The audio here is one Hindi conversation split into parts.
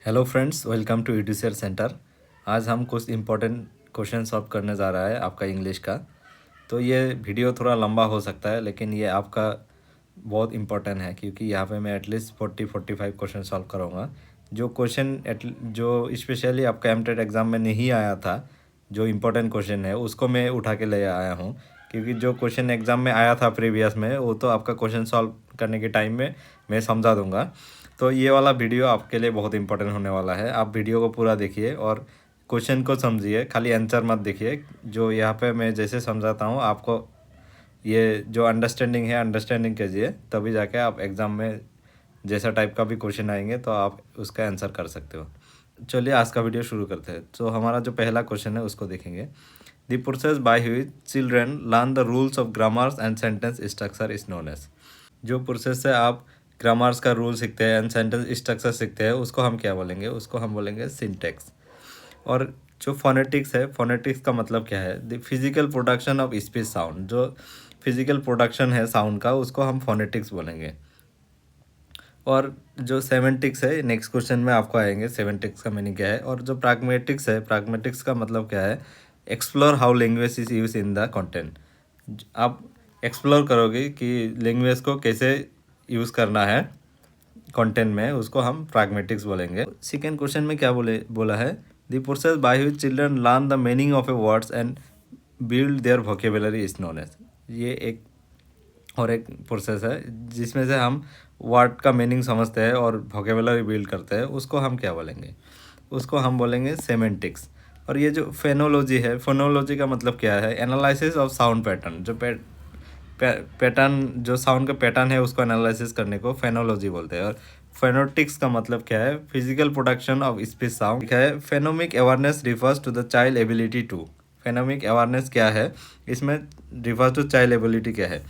Hello friends, welcome to UDCR centre. आज हम कुछ इम्पोर्टेंट क्वेश्चन सॉल्व करने जा रहा है आपका इंग्लिश का। तो ये वीडियो थोड़ा लंबा हो सकता है, लेकिन ये आपका बहुत इम्पोर्टेंट है क्योंकि यहाँ पे मैं एटलीस्ट 40-45 क्वेश्चन सॉल्व करूँगा। जो क्वेश्चन जो स्पेशली आपका एमटेट एग्ज़ाम में नहीं आया था, जो इम्पोर्टेंट क्वेश्चन है उसको मैं उठा के ले आया हूँ। क्योंकि जो क्वेश्चन एग्ज़ाम में आया था प्रीवियस में, वो तो आपका क्वेश्चन सॉल्व करने के टाइम में मैं समझा दूँगा। तो ये वाला वीडियो आपके लिए बहुत इंपॉर्टेंट होने वाला है। आप वीडियो को पूरा देखिए और क्वेश्चन को समझिए, खाली आंसर मत देखिए। जो यहाँ पे मैं जैसे समझाता हूँ आपको, ये जो अंडरस्टैंडिंग है अंडरस्टैंडिंग कीजिए, तभी जाके आप एग्ज़ाम में जैसा टाइप का भी क्वेश्चन आएंगे तो आप उसका आंसर कर सकते हो। चलिए आज का वीडियो शुरू करते हैं। तो हमारा जो पहला क्वेश्चन है उसको देखेंगे। The process by which children learn the rules of grammars and sentence structure is known as. जो प्रोसेस से आप ग्रामर्स का रूल सीखते हैं एंड सेंटेंस स्ट्रक्चर सीखते हैं उसको हम क्या बोलेंगे? उसको हम बोलेंगे सिंटेक्स। और जो फोनेटिक्स है, फोनेटिक्स का मतलब क्या है? The physical production of speech sound. जो फिजिकल प्रोडक्शन है साउंड का, उसको हम फोनेटिक्स बोलेंगे। और जो सेमेंटिक्स है, नेक्स्ट क्वेश्चन में आपको आएंगे सेमेंटिक्स का मीनिंग क्या है। और जो प्राग्मेटिक्स है, प्राग्मेटिक्स का मतलब क्या है? Explore how language is use in the content. आप एक्सप्लोर करोगे कि लैंग्वेज को कैसे यूज़ करना है कंटेंट में, उसको हम प्राग्मेटिक्स बोलेंगे। सेकेंड क्वेश्चन में क्या बोला है? The process by which children learn the meaning of a words and build their vocabulary is known as. ये एक और एक प्रोसेस है जिसमें से हम वर्ड का मीनिंग समझते हैं और वोकेबुलरी बिल्ड करते हैं, उसको हम क्या बोलेंगे? उसको हम बोलेंगे सेमेंटिक्स। और ये जो फेनोलॉजी है, फोनोलॉजी का मतलब क्या है? Analysis of sound pattern. जो पैटर्न, जो साउंड का पैटर्न है उसको एनालिसिस करने को फेनोलॉजी बोलते हैं। और फेनोटिक्स का मतलब क्या है? Physical production of speech sound. क्या है? Phonemic awareness refers to the child ability to. Phonemic awareness क्या है? इसमें रिफर्स टू चाइल्ड एबिलिटी क्या है,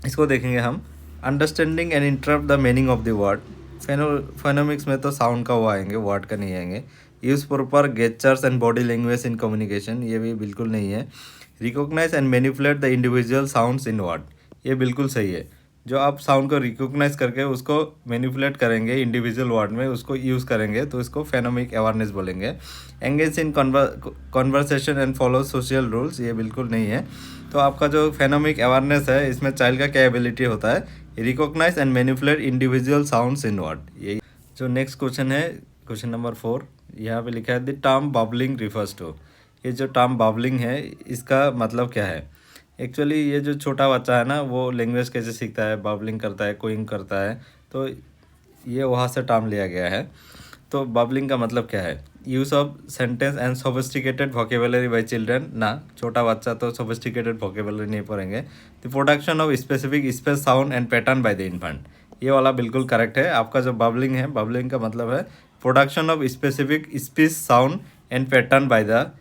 इसको देखेंगे हम। Understanding and interpret the meaning of the word. Phonemics में तो साउंड का वो आएंगे, वर्ड का नहीं आएंगे। Use proper gestures and body language in communication, ये भी बिल्कुल नहीं है। Recognise and manipulate the individual sounds in word, ये बिल्कुल सही है। जो आप साउंड को रिकॉग्नाइज करके उसको मैनिपुलेट करेंगे इंडिविजुअल वर्ड में, उसको यूज़ करेंगे, तो इसको फेनोमिक अवेयरनेस बोलेंगे। Engage in conversation and follow social rules, ये बिल्कुल नहीं है। तो आपका जो फेनोमिक अवेयरनेस है, इसमें चाइल्ड का क्या एबिलिटी होता है? Recognise and manipulate individual sounds in word. ये जो नेक्स्ट क्वेश्चन है, क्वेश्चन नंबर 4, यहाँ पे लिखा है the term babbling refers to. ये जो टर्म बबलिंग है, इसका मतलब क्या है? एक्चुअली ये जो छोटा बच्चा है ना, वो लैंग्वेज कैसे सीखता है? बबलिंग करता है, कोइंग करता है, तो ये वहाँ से टर्म लिया गया है। तो बबलिंग का मतलब क्या है? Use of sentence and sophisticated vocabulary bye children. ना, छोटा बच्चा तो सोफिस्टिकेटेड वोकेबुलरी नहीं पढ़ेंगे। The production of specific space sound and pattern by the infant, ये वाला बिल्कुल करेक्ट है। आपका जो बबलिंग है, बबलिंग का मतलब है production of specific speech sound and pattern by the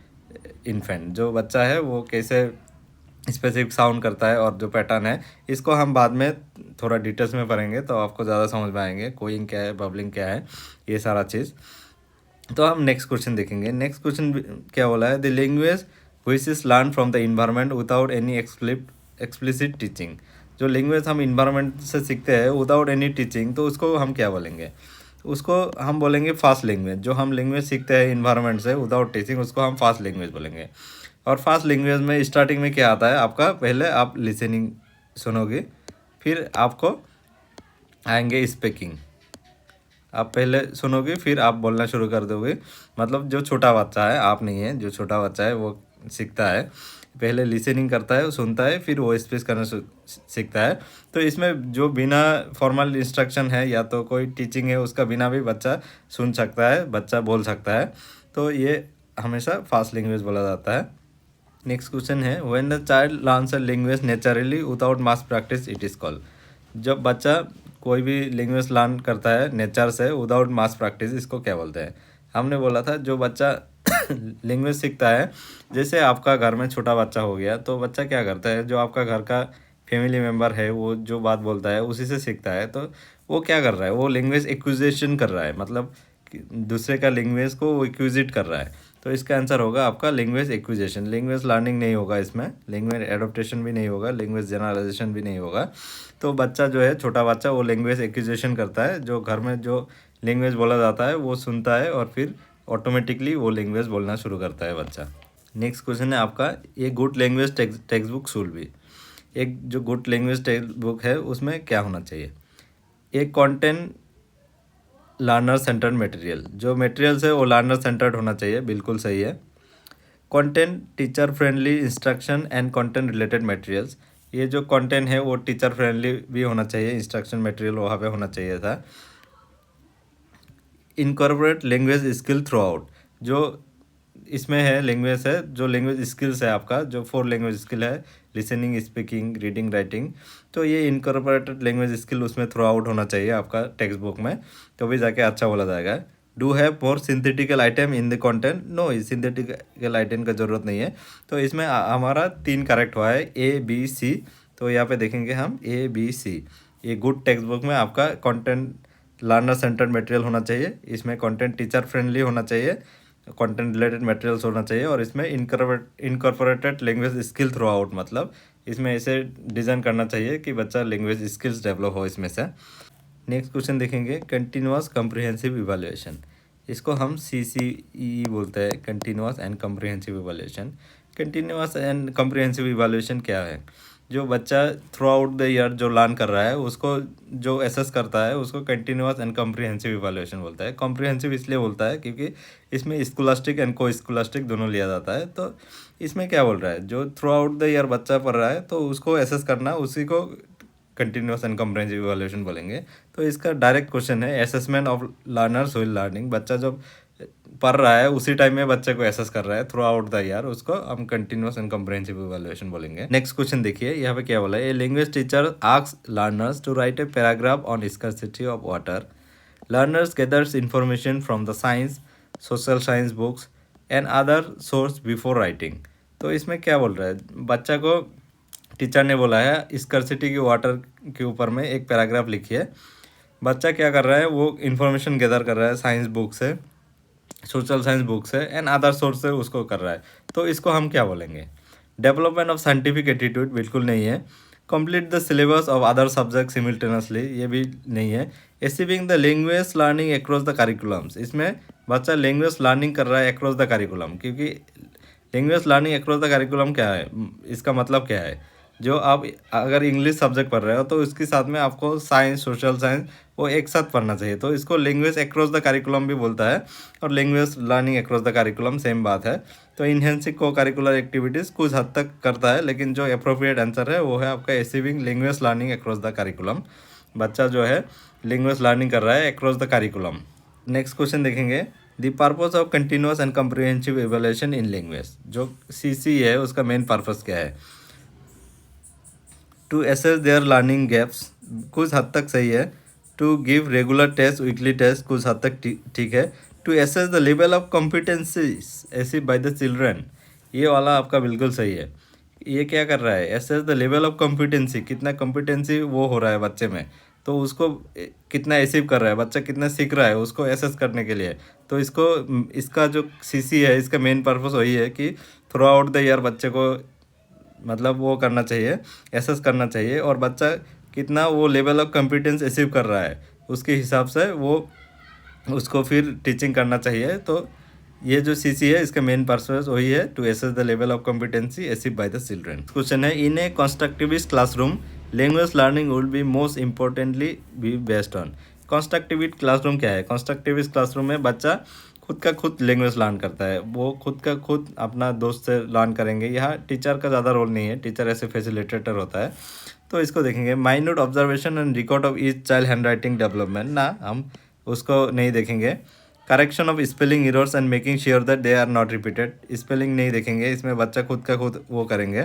infant. जो बच्चा है वो कैसे स्पेसिफिक साउंड करता है और जो पैटर्न है, इसको हम बाद में थोड़ा डिटेल्स में पढ़ेंगे तो आपको ज़्यादा समझ में आएंगे, कोइंग क्या है, बबलिंग क्या है, ये सारा चीज़। तो हम नेक्स्ट क्वेश्चन देखेंगे। नेक्स्ट क्वेश्चन क्या बोला है? The language which is learn from the environment without any explicit teaching. जो लैंग्वेज हम इन्वायरमेंट से सीखते हैं विदाउट एनी टीचिंग, तो उसको हम क्या बोलेंगे? उसको हम बोलेंगे फास्ट लैंग्वेज। जो हम लैंग्वेज सीखते हैं इन्वायरमेंट से विदाउट टीचिंग, उसको हम फास्ट लैंग्वेज बोलेंगे। और फास्ट लैंग्वेज में स्टार्टिंग में क्या आता है आपका? पहले आप लिसनिंग सुनोगे, फिर आपको आएंगे स्पीकिंग। आप पहले सुनोगे, फिर आप बोलना शुरू कर दोगे। मतलब जो छोटा बच्चा है, आप नहीं है, जो छोटा बच्चा है वो सीखता है, पहले लिसनिंग करता है, वो सुनता है, फिर वो स्पीच करना सीखता है। तो इसमें जो बिना फॉर्मल इंस्ट्रक्शन है या तो कोई टीचिंग है, उसका बिना भी बच्चा सुन सकता है, बच्चा बोल सकता है। तो ये हमेशा फास्ट लैंग्वेज बोला जाता है। नेक्स्ट क्वेश्चन है, when the child learns a language naturally without mass practice it is called. जब बच्चा कोई भी लैंग्वेज लर्न करता है नेचर से विदाउट मास प्रैक्टिस, इसको क्या बोलते हैं? हमने बोला था जो बच्चा लैंग्वेज सीखता है, जैसे आपका घर में छोटा बच्चा हो गया, तो बच्चा क्या करता है? जो आपका घर का फैमिली मेम्बर है, वो जो बात बोलता है उसी से सीखता है। तो वो क्या कर रहा है? वो लैंग्वेज एक्विजिशन कर रहा है, मतलब दूसरे का लैंग्वेज को वो एक्विजिट कर रहा है। तो इसका आंसर होगा आपका लैंग्वेज एक्विजिशन। लैंग्वेज लर्निंग नहीं होगा इसमें, लैंग्वेज एडोप्टेशन भी नहीं होगा, लैंग्वेज जनरलाइजेशन भी नहीं होगा। तो बच्चा जो है, छोटा बच्चा, वो लैंग्वेज एक्विजिशन करता है। जो घर में जो लैंग्वेज बोला जाता है वो सुनता है और फिर ऑटोमेटिकली वो लैंग्वेज बोलना शुरू करता है बच्चा। नेक्स्ट क्वेश्चन है आपका, ये good language text book should be. एक जो गुड लैंग्वेज टेक्स्ट बुक है उसमें क्या होना चाहिए? एक कंटेंट लर्नर सेंटर्ड मटेरियल, जो मटेरियल्स है वो लर्नर सेंटर्ड होना चाहिए, बिल्कुल सही है। Content teacher friendly instruction and content related materials, ये जो कंटेंट है वो टीचर फ्रेंडली भी होना चाहिए, इंस्ट्रक्शन मटेरियल वहाँ पे होना चाहिए था। Incorporate language skill through out, जो इसमें है लैंग्वेज है, जो लैंग्वेज स्किल्स है आपका, जो 4 लैंग्वेज स्किल है, लिसनिंग, स्पीकिंग, रीडिंग, राइटिंग, तो ये इनकॉर्पोरेटेड लैंग्वेज स्किल उसमें थ्रू आउट होना चाहिए आपका टेक्स्ट बुक में, तो भी जाके अच्छा बोला जाएगा। Do have more synthetical item in the content, no, synthetical item का ज़रूरत नहीं है। तो इसमें हमारा 3 करेक्ट हुआ है, ए बी सी। तो यहाँ पे देखेंगे हम ए बी सी। ये गुड टेक्स्ट बुक में आपका कंटेंट लर्नर सेंटर्ड मटेरियल होना चाहिए, इसमें कंटेंट टीचर फ्रेंडली होना चाहिए, कंटेंट रिलेटेड मटेरियल्स होना चाहिए, और इसमें incorporated language skill through out, मतलब इसमें ऐसे डिज़ाइन करना चाहिए कि बच्चा लैंग्वेज स्किल्स डेवलप हो इसमें से। नेक्स्ट क्वेश्चन देखेंगे, कंटिन्यूअस कम्प्रिहेंसिव इवैल्यूएशन, इसको हम CCE बोलते हैं, continuous and comprehensive evaluation. Continuous and comprehensive evaluation क्या है? जो बच्चा थ्रू आउट द ईयर जो लर्न कर रहा है उसको जो एसेस करता है उसको कंटिन्यूअस एंड कम्प्रिहेंसिव इवैल्यूएशन बोलता है। कम्प्रिहेंसिव इसलिए बोलता है क्योंकि इसमें स्कॉलास्टिक एंड को स्कॉलास्टिक दोनों लिया जाता है। तो इसमें क्या बोल रहा है, जो थ्रू आउट द ईयर बच्चा पढ़ रहा है तो उसको एसेस करना, उसी को कंटिन्यूअस एंड कम्प्रिहेंसिव इवैल्यूएशन बोलेंगे। तो इसका डायरेक्ट क्वेश्चन है, assessment of learners wheel learning, बच्चा जब पढ़ रहा है उसी टाइम में बच्चे को एसेस कर रहा है थ्रू आउट द ईयर, उसको हम कंटिन्यूअस एंड कम्प्रिहेंसिव इवैल्यूएशन बोलेंगे। नेक्स्ट क्वेश्चन देखिए, यहाँ पे क्या बोला है, a language teacher asks learners to write a paragraph on scarcity of water. Learners gathers information from the science, social science books and other source before writing. तो इसमें क्या बोल रहा है, बच्चा को टीचर ने बोला है स्कार्सिटी की वाटर के ऊपर में एक पैराग्राफ लिखिए। बच्चा क्या कर रहा है, वो इन्फॉर्मेशन गैदर कर रहा है साइंस बुक से, सोशल साइंस बुक्स है एंड अदर सोर्स से उसको कर रहा है। तो इसको हम क्या बोलेंगे? डेवलपमेंट ऑफ साइंटिफिक एटीट्यूड, बिल्कुल नहीं है। Complete the syllabus of other subject simultaneously, ये भी नहीं है। Achieving the language learning across the curriculums, इसमें बच्चा लैंग्वेज लर्निंग कर रहा है अक्रॉस द करिकुलम, क्योंकि language learning across the curriculum क्या है, इसका मतलब क्या है, जो आप अगर इंग्लिश सब्जेक्ट पढ़ रहे हो तो उसके साथ में आपको साइंस, सोशल साइंस वो एक साथ पढ़ना चाहिए। तो इसको लैंग्वेज अक्रॉस द करिकुलम भी बोलता है, और language learning across the curriculum same बात है। तो इनहेंसिंग को करिकुलर एक्टिविटीज़ कुछ हद तक करता है, लेकिन जो अप्रोप्रिएट आंसर है वो है आपका achieving language learning across the curriculum. बच्चा जो है लैंग्वेज लर्निंग कर रहा है across the curriculum. Next question देखेंगे, the purpose of continuous and comprehensive evaluation in language, जो CC है उसका मेन पर्पस क्या है? To assess their learning gaps, कुछ हद तक सही है। To give regular test, weekly test, कुछ हद तक ठीक है। To assess the level of competencies achieved bye the children, ये वाला आपका बिल्कुल सही है। ये क्या कर रहा है, assess the level of competency, कितना कॉम्पिटेंसी वो हो रहा है बच्चे में, तो उसको कितना अचीव कर रहा है बच्चा, कितना सीख रहा है, उसको एसेस करने के लिए। तो इसका जो CC है इसका मेन पर्पस वही है कि थ्रू आउट द ईयर बच्चे को मतलब वो करना चाहिए, एसेस करना चाहिए, और बच्चा कितना वो लेवल ऑफ कॉम्पिटेंस अचीव कर रहा है उसके हिसाब से वो उसको फिर टीचिंग करना चाहिए। तो ये जो CC है इसका मेन पर्पस वही है, to assess the level of competency achieve by the children. Question है, in a constructivist classroom language learning will be most importantly be based on. Constructivist classroom क्या है? कंस्ट्रक्टिविस्ट क्लासरूम में बच्चा खुद का खुद लैंग्वेज लर्न करता है, वो खुद का खुद अपना दोस्त से लर्न करेंगे। यहाँ टीचर का ज़्यादा रोल नहीं है, टीचर ऐसे फैसिलिटेटर होता है। तो इसको देखेंगे, minute observation and record of each child handwriting development, ना हम उसको नहीं देखेंगे। Correction of spelling errors and making sure that they are not repeated, spelling नहीं देखेंगे, इसमें बच्चा खुद का खुद वो करेंगे।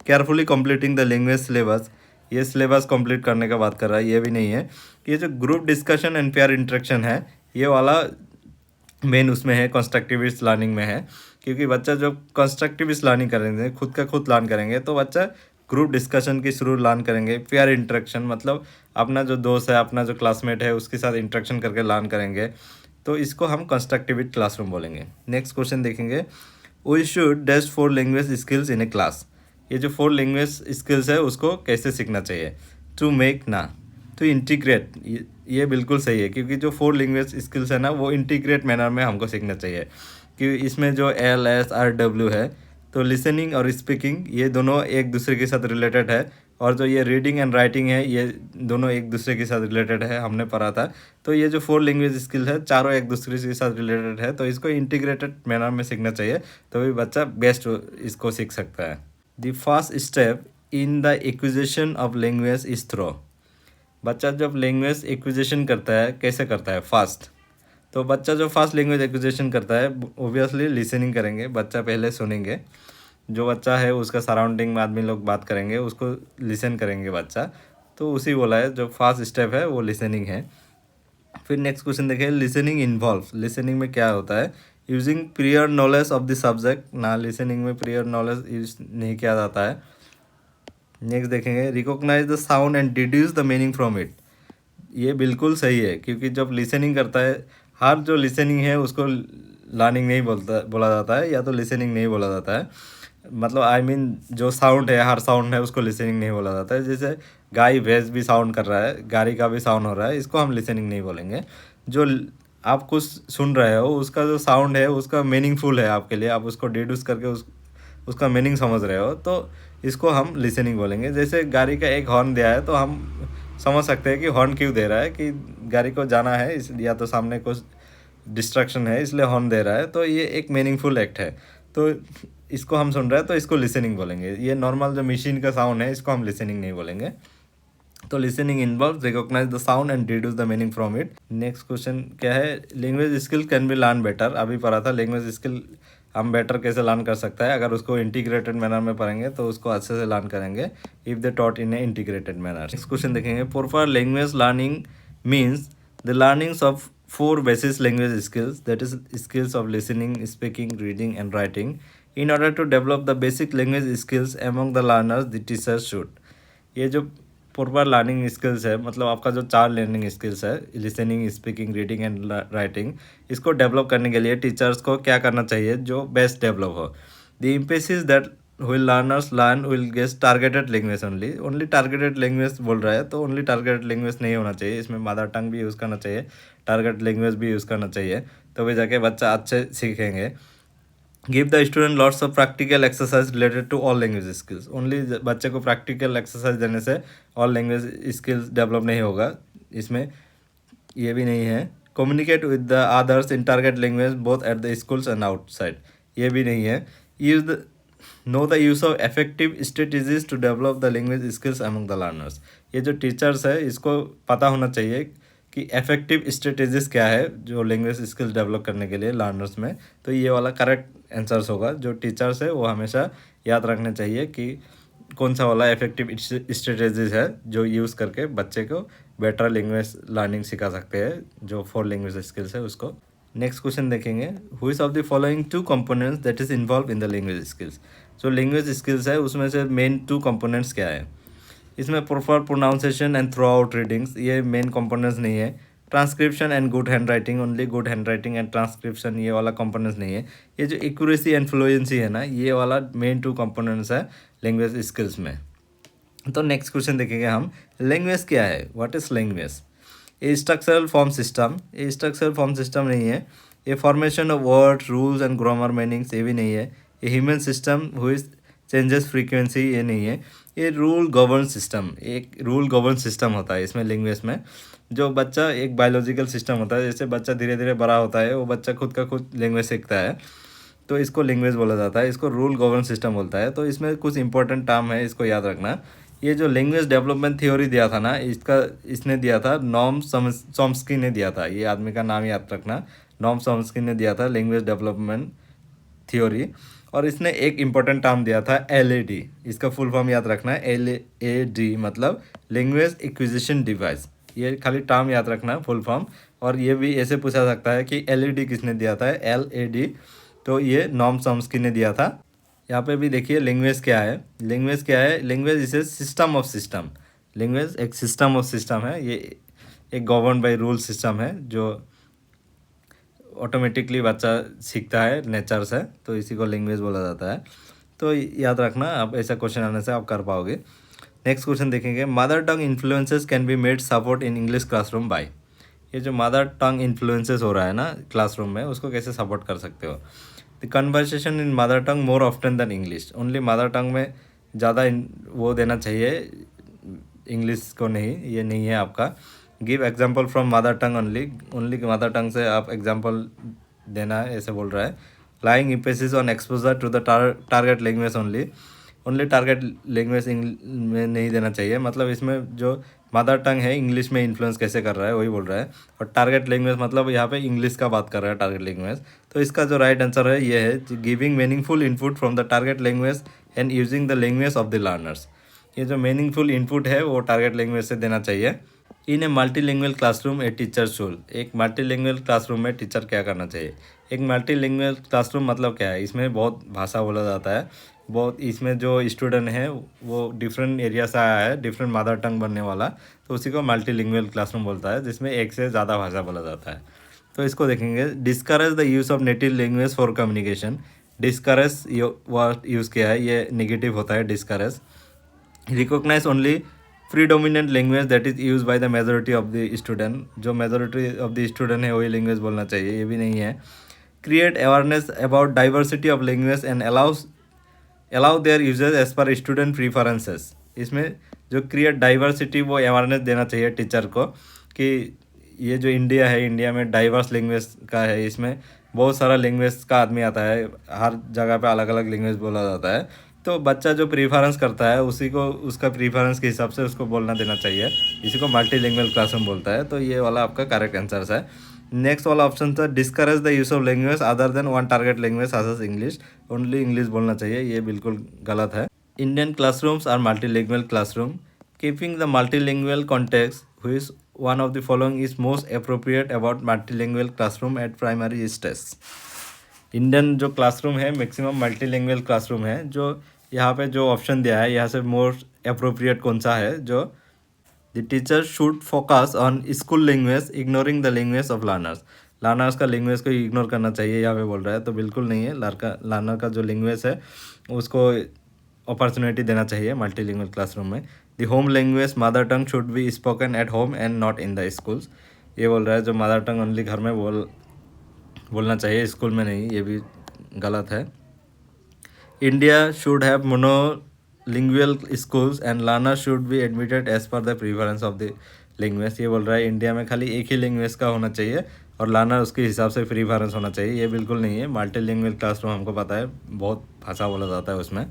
Carefully completing the language syllabus, ये सिलेबस कंप्लीट करने का बात कर रहा है, ये भी नहीं है। ये जो group discussion and pair interaction है ये वाला मेन उसमें है, कंस्ट्रक्टिविस्ट लर्निंग में है, क्योंकि बच्चा जब कंस्ट्रक्टिविस्ट लर्निंग करेंगे, खुद का खुद लर्न करेंगे, तो बच्चा ग्रुप डिस्कशन के थ्रू लर्न करेंगे। पेयर इंटरेक्शन मतलब अपना जो दोस्त है, अपना जो क्लासमेट है उसके साथ इंटरेक्शन करके लर्न करेंगे, तो इसको हम कंस्ट्रक्टिविस्ट क्लासरूम बोलेंगे। नेक्स्ट क्वेश्चन देखेंगे, we should dash 4 language skills in a class, ये जो 4 लैंग्वेज स्किल्स है उसको कैसे सीखना चाहिए? टू मेक, ना, तो इंटीग्रेट, ये बिल्कुल सही है, क्योंकि जो 4 लैंग्वेज स्किल्स है ना वो इंटीग्रेट मैनर में हमको सीखना चाहिए। कि इसमें जो एल एस आर डब्ल्यू है, तो लिसनिंग और स्पीकिंग ये दोनों एक दूसरे के साथ रिलेटेड है, और जो ये रीडिंग एंड राइटिंग है ये दोनों एक दूसरे के साथ रिलेटेड है, हमने पढ़ा था। तो ये जो 4 लैंग्वेज स्किल है चारों एक दूसरे के साथ रिलेटेड है, तो इसको इंटीग्रेटेड मैनर में सीखना चाहिए, तो भी बच्चा बेस्ट इसको सीख सकता है। The first step in the acquisition of language is through. बच्चा जब लैंग्वेज एक्विजिशन करता है कैसे करता है? फास्ट। तो बच्चा जो फास्ट लैंग्वेज एक्विजिशन करता है ओबियसली लिसनिंग करेंगे, बच्चा पहले सुनेंगे, जो बच्चा है उसका सराउंडिंग में आदमी लोग बात करेंगे उसको लिसन करेंगे बच्चा, तो उसी बोला है जो फास्ट स्टेप है वो लिसनिंग है। फिर नेक्स्ट क्वेश्चन देखिए, लिसनिंग इन्वॉल्व, लिसनिंग में क्या होता है? Using prior knowledge of the subject ना, लिसनिंग में प्रियर नॉलेज यूज नहीं किया जाता है। नेक्स्ट देखेंगे, recognise the sound and deduce the meaning from it. ये बिल्कुल सही है, क्योंकि जब लिसनिंग करता है, हर जो लिसनिंग है उसको लर्निंग नहीं बोला जाता है, या तो लिसनिंग नहीं बोला जाता है। मतलब आई मीन जो साउंड है, हर साउंड है उसको लिसनिंग नहीं बोला जाता है। जैसे गाय भैंस भी साउंड कर रहा है, गाड़ी का भी साउंड हो रहा है, इसको हम लिसनिंग नहीं बोलेंगे। जो आप कुछ सुन रहे हो उसका जो साउंड है उसका मीनिंगफुल है आपके लिए, आप उसको डिड्यूस करके उसका मीनिंग समझ रहे हो, तो इसको हम लिसनिंग बोलेंगे। जैसे गाड़ी का एक हॉर्न दिया है तो हम समझ सकते हैं कि हॉर्न क्यों दे रहा है, कि गाड़ी को जाना है इस, या तो सामने कुछ डिस्ट्रैक्शन है इसलिए हॉर्न दे रहा है, तो ये एक मीनिंगफुल एक्ट है, तो इसको हम सुन रहे हैं तो इसको लिसनिंग बोलेंगे। ये नॉर्मल जो मशीन का साउंड है इसको हम लिसनिंग नहीं बोलेंगे। तो listening involve recognise the sound and deduce the meaning from it. Next question क्या है? Language skill can be learn better. अभी पढ़ा था लैंग्वेज स्किल हम बेटर कैसे लर्न कर सकता है, अगर उसको इंटीग्रेटेड मैनर में पढ़ेंगे तो उसको अच्छे से लर्न करेंगे if they taught in a integrated manner. Next question देखेंगे, proper language learning means the learnings of 4 basic language skills, that is skills of listening, speaking, reading and writing. In order to develop the basic language skills among the learners, the teacher should। ये जो प्रॉपर लर्निंग स्किल्स है, मतलब आपका जो 4 लर्निंग स्किल्स है, listening, speaking, reading and writing, इसको डेवलप करने के लिए टीचर्स को क्या करना चाहिए जो बेस्ट डेवलप हो? The emphasis that will learners learn will get targeted language only targeted language बोल रहा है, तो ओनली टारगेटेड लैंग्वेज नहीं होना चाहिए, इसमें मदर टंग भी यूज़ करना चाहिए, टारगेट लैंग्वेज भी यूज़ करना चाहिए, तो वे जाके बच्चा अच्छे सीखेंगे। Give the student lots of practical exercise related to all language skills. Only बच्चे को प्रैक्टिकल एक्सरसाइज देने से ऑल लैंग्वेज स्किल्स डेवलप नहीं होगा, इसमें ये भी नहीं है। Communicate with the others in target language both at the schools and outside, ये भी नहीं है। Use the no the use of effective strategies to develop the language skills among the learners. ये जो टीचर्स है इसको पता होना चाहिए कि इफेक्टिव स्ट्रेटजीज क्या है जो लैंग्वेज स्किल्स डेवलप करने के लिए लर्नर्स में, तो ये वाला करेक्ट आंसर्स होगा। जो टीचर्स है वो हमेशा याद रखना चाहिए कि कौन सा वाला इफेक्टिव स्ट्रेटजीज है जो यूज़ करके बच्चे को बेटर लैंग्वेज लर्निंग सिखा सकते हैं, जो 4 लैंग्वेज स्किल्स है उसको। नेक्स्ट क्वेश्चन देखेंगे, who is of the following 2 components that is involve in the language skills. जो लैंग्वेज स्किल्स है उसमें से मेन 2 कंपोनेंट्स क्या है? इसमें proper pronunciation and through out readings, ये मेन कंपोनेंट्स नहीं है। Transcription and good hand writing, only good hand writing and transcription, ये वाला कंपोनेंट्स नहीं है। ये जो एक्यूरेसी एंड फ्लुएंसी है ना, ये वाला मेन 2 कंपोनेंट्स है लैंग्वेज स्किल्स में। तो नेक्स्ट क्वेश्चन देखेंगे हम, लैंग्वेज क्या है? What is language? ये स्ट्रक्चरल फॉर्म सिस्टम, ये स्ट्रक्चरल फॉर्म सिस्टम नहीं है। ये formation of word rules and grammar meanings, ये भी नहीं है। ये ह्यूमन सिस्टम हुई चेंजेस फ्रीक्वेंसी, ये नहीं है। ये रूल गवर्न सिस्टम, एक रूल गवर्न सिस्टम होता है इसमें लैंग्वेज में। जो बच्चा एक बायोलॉजिकल सिस्टम होता है, जैसे बच्चा धीरे धीरे बड़ा होता है वो बच्चा खुद का खुद लैंग्वेज सीखता है, तो इसको लैंग्वेज बोला जाता है, इसको रूल गवर्न सिस्टम बोलता है। तो इसमें कुछ इंपॉर्टेंट टर्म है, इसको याद रखना। ये जो लैंग्वेज डेवलपमेंट थ्योरी दिया था ना, इसने दिया था नॉर्म चॉम्स्की ने दिया था, ये आदमी का नाम याद रखना, नॉर्म चॉम्स्की ने दिया था लैंग्वेज डेवलपमेंट थ्योरी। और इसने एक इम्पॉर्टेंट टर्म दिया था LAD, इसका फुल फॉर्म याद रखना है, LAD मतलब लैंग्वेज एक्विजिशन डिवाइस। ये खाली टर्म याद रखना फुल फॉर्म। और ये भी ऐसे पूछा सकता है कि LED किसने दिया था, LAD, तो ये नॉर्म चॉम्स्की ने दिया था। यहाँ पे भी देखिए लैंग्वेज क्या है, लैंग्वेज क्या है? Language is a system of system, language एक सिस्टम ऑफ सिस्टम है, ये एक गवर्न बाई रूल सिस्टम है जो ऑटोमेटिकली बच्चा सीखता है नेचर से, तो इसी को लैंग्वेज बोला जाता है। तो याद रखना, आप ऐसा क्वेश्चन आने से आप कर पाओगे। नेक्स्ट क्वेश्चन देखेंगे, mother tongue influences can be made support in English classroom by. ये जो मदर टंग इन्फ्लुएंसेस हो रहा है ना क्लासरूम में, उसको कैसे सपोर्ट कर सकते हो। The conversation in mother tongue more often than English, only mother tongue में ज़्यादा वो देना चाहिए, इंग्लिश को नहीं, ये नहीं है आपका। Give example from mother tongue only, only mother tongue से आप एग्जाम्पल देना है, ऐसे बोल रहा है। Laying emphasis on exposure to the target language only, only target language में नहीं देना चाहिए, मतलब इसमें जो मदर टंग है इंग्लिश में इन्फ्लुएंस कैसे कर रहा है वही बोल रहा है। और टारगेट लैंग्वेज मतलब यहाँ पे इंग्लिश का बात कर रहा है टारगेट लैंग्वेज। तो इसका जो राइट आंसर है ये है, giving meaningful input from the target language and using the language of the learners. ये जो मीनिंगफुल इनपुट है वो टारगेट लैंग्वेज से देना चाहिए। In a multilingual classroom a teacher should, एक मल्टीलिंगुअल क्लासरूम में टीचर क्या करना चाहिए। एक मल्टीलिंगुअल क्लासरूम मतलब क्या है, इसमें बहुत भाषा बोला जाता है, बहुत इसमें जो स्टूडेंट है वो डिफरेंट एरिया से आया है, डिफरेंट मदर टंग बनने वाला, तो उसी को मल्टीलिंगुअल क्लासरूम बोलता है, जिसमें एक से ज़्यादा भाषा बोला जाता है। तो इसको देखेंगे, discourage the use of native language for communication. Discourage word use किया है, ये नेगेटिव होता है discourage. Recognise only predominant language that is use by the majority of the student, जो मेजोरिटी ऑफ द स्टूडेंट है वही लैंग्वेज बोलना चाहिए, ये भी नहीं है। Create awareness about diversity of language and allow their users as per student preferences, इसमें जो क्रिएट डाइवर्सिटी वो अवेयरनेस देना चाहिए टीचर को कि ये जो इंडिया है, इंडिया में डाइवर्स लैंग्वेज का है, इसमें बहुत सारा लैंग्वेज का आदमी आता है, हर जगह पे अलग अलग लैंग्वेज बोला जाता है, तो बच्चा जो प्रीफरेंस करता है उसी को उसका प्रीफरेंस के हिसाब से उसको बोलना देना चाहिए, इसी को मल्टीलिंगुअल क्लासरूम बोलता है। तो ये वाला आपका करेक्ट आंसर है। नेक्स्ट वाला ऑप्शन था, discourage the use of language other than one target language such as English, only English बोलना चाहिए, ये बिल्कुल गलत है। Indian classrooms are multilingual classroom, keeping the multilingual context which one of the following is most appropriate about multilingual classroom at primary stage. Indian जो क्लासरूम है मैक्सिमम मल्टीलिंगुअल क्लासरूम है, जो यहाँ पे जो ऑप्शन दिया है यहाँ से मोस्ट अप्रोप्रिएट कौन सा है, जो the teacher should focus on school language ignoring the language of learners, learners का लैंग्वेज को इग्नोर करना चाहिए यहाँ पे बोल रहा है, तो बिल्कुल नहीं है। लर्नर का जो लैंग्वेज है उसको अपॉर्चुनिटी देना चाहिए मल्टीलिंगुअल क्लासरूम में। The home language mother tongue should be spoken at home and not in the schools, ये बोल रहा है जो मदर टंग ओनली घर में बोलना चाहिए, स्कूल में नहीं, ये भी गलत है। India should have monolingual schools and learner should be admitted as per the preference of the language, ये बोल रहा है इंडिया में खाली एक ही लैंग्वेज का होना चाहिए और लर्नर उसके हिसाब से प्रीफरेंस होना चाहिए, ये बिल्कुल नहीं है। मल्टीलिंगुअल क्लासरूम हमको पता है बहुत भाषा बोला जाता है उसमें।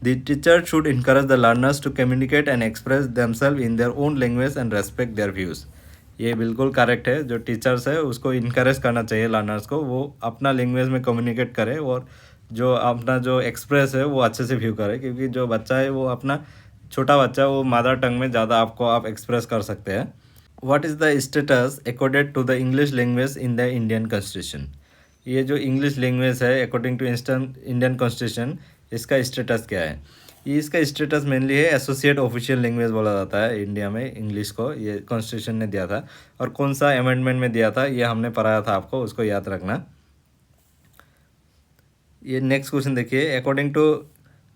The teacher should encourage the learners to communicate and express themselves in their own language and respect their views, ये बिल्कुल करेक्ट है। जो टीचर्स है उसको इनकरेज करना चाहिए लर्नर्स को, वो अपना लैंग्वेज में कम्युनिकेट करे और जो अपना जो एक्सप्रेस है वो अच्छे से व्यू करे, क्योंकि जो बच्चा है वो अपना छोटा बच्चा वो मदर टंग में ज़्यादा आप एक्सप्रेस कर सकते हैं। What is the status accorded to the English language in the Indian constitution, ये जो इंग्लिश लैंग्वेज है अकॉर्डिंग टू इंडियन कॉन्स्टिट्यूशन, इसका स्टेटस क्या है। ये इसका स्टेटस मेनली है एसोसिएट ऑफिशियल लैंग्वेज बोला जाता है इंडिया में इंग्लिश को, ये कॉन्स्टिट्यूशन ने दिया था। और कौन सा अमेंडमेंट में दिया था ये हमने पढ़ाया था आपको, उसको याद रखना। ये नेक्स्ट क्वेश्चन देखिए, according to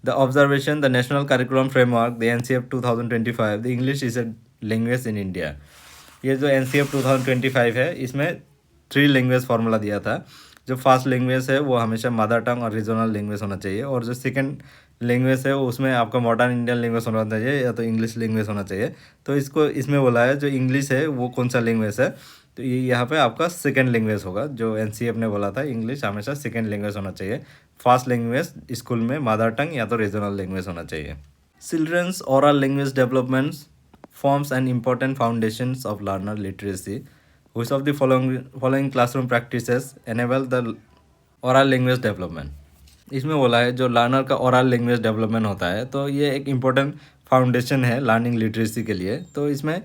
the observation the national curriculum framework the NCF 2025 the English is a language in India, ये जो NCF 2025 है इसमें 3 लैंग्वेज फार्मूला दिया था। जो फर्स्ट लैंग्वेज है वो हमेशा मदर टंग और रीजनल लैंग्वेज होना चाहिए, और जो सेकंड लैंग्वेज है उसमें आपका मॉडर्न इंडियन लैंग्वेज होना चाहिए या तो इंग्लिश लैंग्वेज होना चाहिए। तो इसको इसमें बोला है जो इंग्लिश है वो कौन सा लैंग्वेज है, तो ये यहाँ पे आपका सेकंड लैंग्वेज होगा। जो NCF ने बोला था इंग्लिश हमेशा सेकंड लैंग्वेज होना चाहिए, फर्स्ट लैंग्वेज स्कूल में मदर टंग या तो रीजनल लैंग्वेज होना चाहिए। Children's oral language developments forms an important foundations of learner literacy. Which of the following classroom practices enable the oral language development? इसमें बोला है जो लर्नर का ओरल लैंग्वेज डेवलपमेंट होता है, तो ये एक इम्पोर्टेंट फाउंडेशन है लर्निंग लिटरेसी के लिए। तो इसमें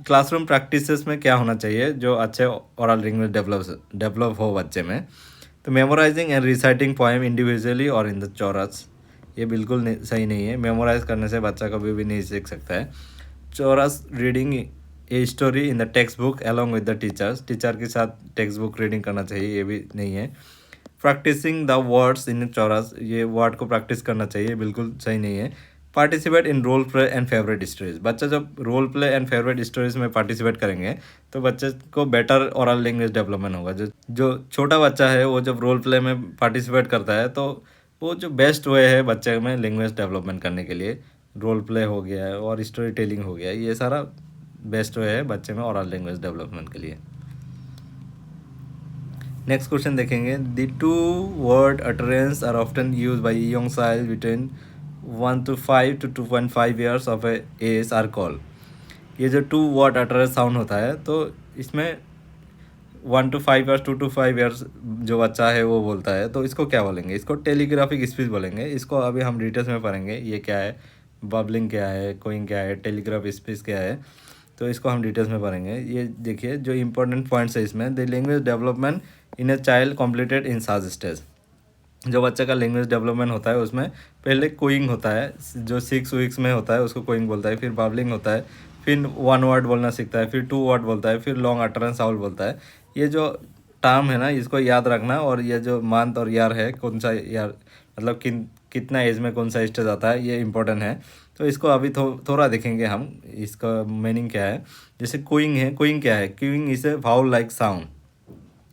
क्लासरूम प्रैक्टिसेस में क्या होना चाहिए जो अच्छे ओरल लैंग्वेज डेवलप हो बच्चे में, तो memorising and reciting poem individually और इन द चोरस, ये बिल्कुल सही नहीं है, मेमोराइज करने से बच्चा कभी भी नहीं सीख सकता है। Chorus reading a story in the text book along with the teachers, teacher के साथ टेक्स्ट बुक रीडिंग करना चाहिए, ये भी नहीं है। प्रैक्टिसिंग द वर्ड्स इन चोरस, ये वर्ड को प्रैक्टिस करना चाहिए, बिल्कुल सही नहीं है। Participate in role play and favourite stories. बच्चा जब role play and favourite stories में पार्टिसिपेट करेंगे तो बच्चे को बेटर ओरल लैंग्वेज डेवलपमेंट होगा। जो जो छोटा बच्चा है वो जब रोल प्ले में पार्टिसिपेट करता है तो वो जो बेस्ट वे है बच्चे में लैंग्वेज डेवलपमेंट करने के लिए, रोल प्ले हो गया है और स्टोरी टेलिंग हो गया है, ये सारा बेस्ट वे है बच्चे में ओरल लैंग्वेज डेवलपमेंट के लिए। नेक्स्ट क्वेश्चन देखेंगे, the two word utterance are often use by young child between 1 to 5 to 2.5 years of age are call. ये जो टू वर्ड अटरेंस साउंड होता है तो इसमें 1 to 5 ईयर्स 2 to 5 ईयर्स जो बच्चा है वो बोलता है तो इसको क्या बोलेंगे? इसको टेलीग्राफिक स्पीच बोलेंगे। इसको अभी हम डिटेल्स में पढ़ेंगे, ये क्या है, बबलिंग क्या है, कोइंग क्या है, टेलीग्राफ स्पीच क्या है, तो इसको हम डिटेल्स में पढ़ेंगे। ये देखिए जो इंपॉर्टेंट पॉइंट्स है इसमें, the language development in a child completed in साज स्टेज। जो बच्चे का लैंग्वेज डेवलपमेंट होता है उसमें पहले कोइंग होता है, जो 6 वीक्स में होता है उसको कोइंग बोलता है, फिर बाबलिंग होता है, फिर 1 वर्ड बोलना सीखता है, फिर 2 वर्ड बोलता है, फिर लॉन्ग अटरेंस साउंड बोलता है। ये जो टर्म है ना इसको याद रखना, और ये जो मंथ और ईयर है, कौन सा ईयर मतलब कितना एज में कौन सा स्टेज आता है, ये इंपॉर्टेंट है। तो इसको अभी थोड़ा देखेंगे हम, इसका मीनिंग क्या है। जैसे कोइंग है, कोइंग क्या है? Queuing is a vowel like sound.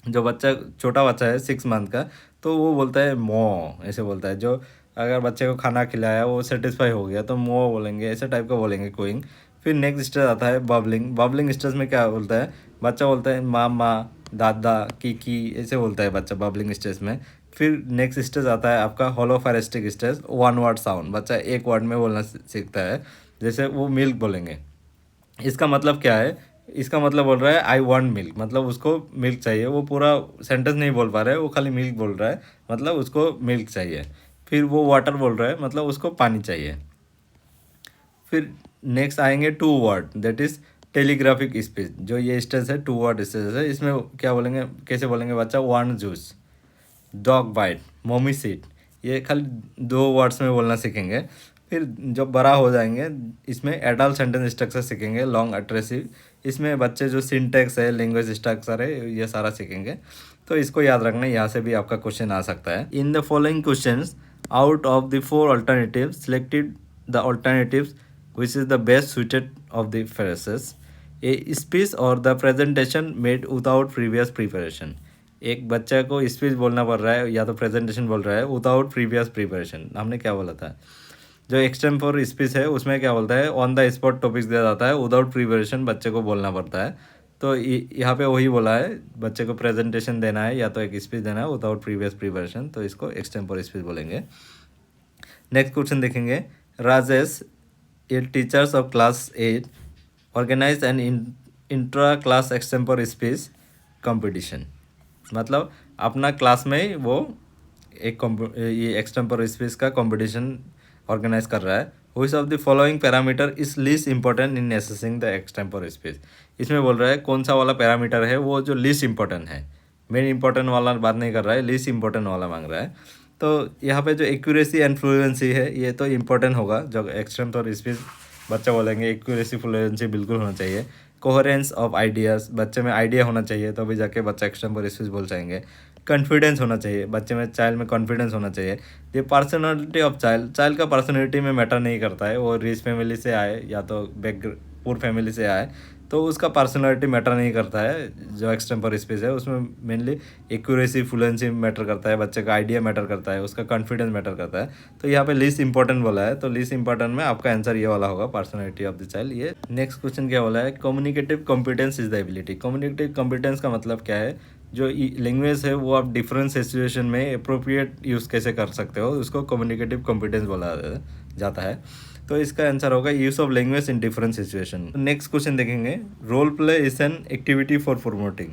जो बच्चा छोटा बच्चा है 6 मंथ का तो वो बोलता है मो, ऐसे बोलता है। जो अगर बच्चे को खाना खिलाया वो सेटिस्फाई हो गया तो मो बोलेंगे, ऐसे टाइप का बोलेंगे कोइंग। फिर नेक्स्ट स्टेज आता है बबलिंग। बबलिंग स्टेज में क्या बोलता है? बच्चा बोलता है मामा, दादा, कीकी, ऐसे बोलता है बच्चा बबलिंग स्टेज में। फिर नेक्स्ट स्टेज आता है आपका होलोफेरेस्टिक स्टेज, 1 वर्ड साउंड। बच्चा एक वर्ड में बोलना सीखता है, जैसे वो मिल्क बोलेंगे। इसका मतलब क्या है? इसका मतलब बोल रहा है आई वांट मिल्क, मतलब उसको मिल्क चाहिए। वो पूरा सेंटेंस नहीं बोल पा रहा है, वो खाली मिल्क बोल रहा है, मतलब उसको मिल्क चाहिए। फिर वो वाटर बोल रहा है, मतलब उसको पानी चाहिए। फिर नेक्स्ट आएंगे 2 word, that is telegraphic speech. जो ये स्टेज है 2 वर्ड स्टेज है, इसमें क्या बोलेंगे, कैसे बोलेंगे बच्चा? वांट जूस, डॉग बाइट, मोमी सीट। ये खाली 2 वर्ड्स में बोलना सीखेंगे। फिर जब बड़ा हो जाएंगे इसमें एडल्ट सेंटेंस स्ट्रक्चर सीखेंगे, लॉन्ग अट्रेसिव। इसमें बच्चे जो सिंटेक्स है, लैंग्वेज स्ट्रक्चर है, ये सारा सीखेंगे। तो इसको याद रखना, यहाँ से भी आपका क्वेश्चन आ सकता है। In the following question out of the 4 alternative selected the alternatives which is the best suited of the phrases, a speech or the presentation made without previous preparation। एक बच्चा को स्पीच बोलना पड़ रहा है या तो प्रेजेंटेशन बोल रहा है विदाउट प्रीवियस प्रिपरेशन। हमने क्या बोला था? जो एक्सटेम्पोर स्पीच है उसमें क्या बोलता है? ऑन द स्पॉट टॉपिक्स दिया जाता है, विदाउट प्रिपरेशन बच्चे को बोलना पड़ता है। तो यहाँ पे वही बोला है, बच्चे को प्रेजेंटेशन देना है या तो एक स्पीच देना है विदाउट प्रीवियस प्रिपरेशन, तो इसको एक्सटेम्पोर स्पीच बोलेंगे। नेक्स्ट क्वेश्चन देखेंगे, Rajesh a teachers of class 8 organise an intra class extempore speech competition. मतलब अपना क्लास में ही वो एक ये एक्सटेम्पोर स्पीच का कंपटीशन ऑर्गेनाइज कर रहा है। Which of the following parameter is least important in assessing the extempore speech. इसमें बोल रहा है कौन सा वाला पैरामीटर है वो जो लीस्ट इंपॉर्टेंट है, मेन इंपॉर्टेंट वाला बात नहीं कर रहा है, लीस्ट इंपॉर्टेंट वाला मांग रहा है। तो यहाँ पे जो एक्यूरेसी एंड फ्लुएंसी है ये तो इम्पोर्टेंट होगा। जो एक्सटेम्पोर स्पीच बच्चा बोलेंगे एक्यूरेसी फ्लुएंसी बिल्कुल होना चाहिए। कोहेरेंस ऑफ आइडियाज़, बच्चे में आइडिया होना चाहिए तो अभी जाके बच्चा एक्सटेम्पोर स्पीच बोल जाएंगे। कॉन्फिडेंस होना चाहिए बच्चे में, चाइल्ड में कॉन्फिडेंस होना चाहिए। ये पर्सनैलिटी ऑफ चाइल्ड, चाइल्ड का पर्सनैलिटी में मैटर नहीं करता है, वो रिच फैमिली से आए या तो पुअर फैमिली से आए तो उसका पर्सनैलिटी मैटर नहीं करता है। जो एक्सटेम्पोर स्पीच है उसमें मेनली एक्यूरेसी फ्लुएंसी मैटर करता है, बच्चे का आइडिया मैटर करता है, उसका कॉन्फिडेंस मैटर करता है। तो यहाँ पे लीस्ट इंपॉर्टेंट बोला है, तो लीस्ट इंपॉर्टेंट में आपका आंसर ये वाला होगा, पर्सनैलिटी ऑफ द चाइल्ड। ये नेक्स्ट क्वेश्चन क्या बोला है, communicative competence is the ability. Communicative competence का मतलब क्या है? जो लैंग्वेज है वो आप डिफरेंट सिचुएशन में अप्रोप्रिएट यूज़ कैसे कर सकते हो, उसको कम्युनिकेटिव कॉम्पिटेंस बोला जाता है। तो इसका आंसर होगा use of language in different situation. Next question देखेंगे, role play is an activity for promoting.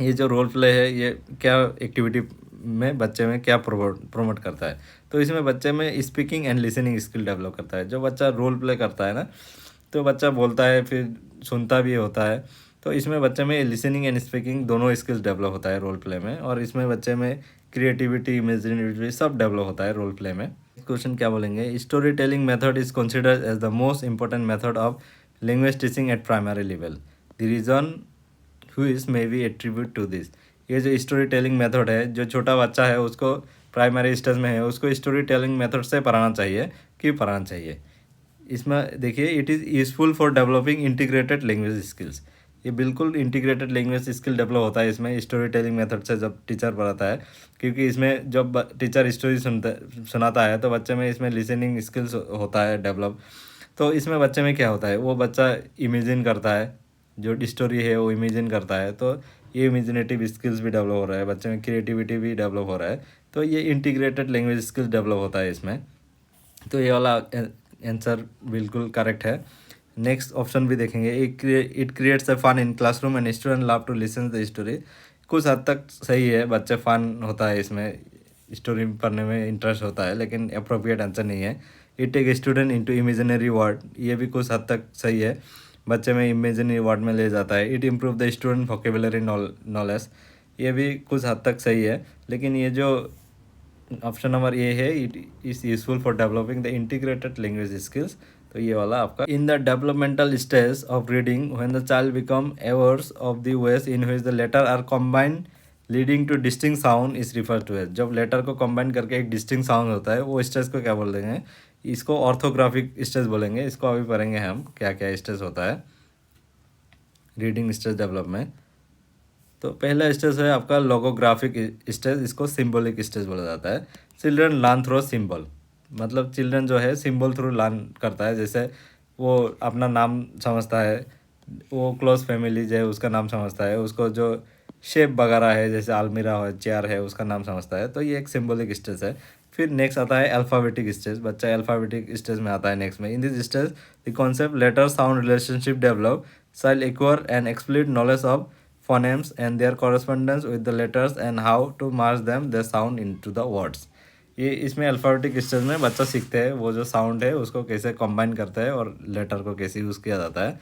ये जो रोल प्ले है ये क्या एक्टिविटी में बच्चे में क्या प्रमोट करता है? तो इसमें बच्चे में speaking and listening skill develop करता है। जो बच्चा रोल प्ले करता है ना तो बच्चा बोलता है फिर सुनता भी होता है, तो इसमें बच्चे में लिसनिंग एंड स्पीकिंग दोनों स्किल्स डेवलप होता है रोल प्ले में। और इसमें बच्चे में क्रिएटिविटी, इमेजिनेटिविटी सब डेवलप होता है रोल प्ले में। क्वेश्चन क्या बोलेंगे, story telling method is considered as the most important method of language teaching at primary level. The reason which may be attribute to this. ये जो स्टोरी टेलिंग मेथड है, जो छोटा बच्चा है उसको प्राइमरी स्टेज में है उसको स्टोरी टेलिंग मेथड से पढ़ाना चाहिए। क्यों पढ़ाना चाहिए? इसमें देखिए, it is useful for developing integrated language skills. ये बिल्कुल इंटीग्रेटेड लैंग्वेज स्किल डेवलप होता है इसमें स्टोरी टेलिंग मेथड से जब टीचर पढ़ाता है। क्योंकि इसमें जब टीचर स्टोरी सुनाता है तो बच्चे में इसमें लिसनिंग स्किल्स होता है डेवलप। तो इसमें बच्चे में क्या होता है, वो बच्चा इमेजिन करता है, जो स्टोरी है वो इमेजिन करता है। तो ये इमेजिनेटिव स्किल्स भी डेवलप हो रहा है, बच्चे में क्रिएटिविटी भी डेवलप हो रहा है। तो ये इंटीग्रेटेड लैंग्वेज स्किल्स डेवलप होता है इसमें। तो ये वाला आंसर बिल्कुल करेक्ट है। नेक्स्ट ऑप्शन भी देखेंगे, it creates a fun in classroom and student love to listen the story. कुछ हद तक सही है, बच्चे फन होता है इसमें, स्टोरी पढ़ने में इंटरेस्ट होता है, लेकिन अप्रोप्रिएट आंसर नहीं है। It tech student into imaginary word, ये भी कुछ हद तक सही है, बच्चे में इमेजिनरी वर्ड में ले जाता है। It improve the student vocabulary knowledge, ये भी कुछ हद तक सही है। लेकिन ये जो ऑप्शन नंबर ए है, it is useful for developing the integrated language skills, तो ये वाला आपका। In the developmental stage of reading when the child become awares of the ways in which the letter are combined leading to distinct sound is refer to as. जब लेटर को कंबाइन करके एक डिस्टिंक्ट साउंड होता है, वो स्टेज को क्या बोल देंगे? इसको ऑर्थोग्राफिक स्टेज बोलेंगे। इसको अभी पढ़ेंगे हम क्या क्या स्टेज होता है रीडिंग स्टेज डेवलप में। तो पहला स्टेज है आपका लोगोग्राफिक स्टेज, इसको सिंबॉलिक स्टेज बोला जाता है। चिल्ड्रन लर्न थ्रू सिंबल, मतलब चिल्ड्रन जो है सिंबल थ्रू लर्न करता है। जैसे वो अपना नाम समझता है, वो क्लोज फैमिली जो है उसका नाम समझता है, उसको जो शेप वगैरह है जैसे अलमीरा है, चेयर है, उसका नाम समझता है। तो ये एक सिंबॉलिक स्टेज है। फिर नेक्स्ट आता है अल्फ़ाबेटिक स्टेज, बच्चा अल्फ़ाबेटिक स्टेज में आता है नेक्स्ट में। In this stage the concept letter sound relationship develop, child acquire and exploit knowledge of phonemes and their correspondence with the letters and how to merge them the sound into the words। ये इसमें अल्फ़ाबेटिक स्टेज में बच्चा सीखते हैं वो जो साउंड है उसको कैसे कंबाइन करता है और लेटर को कैसे यूज़ किया जाता है।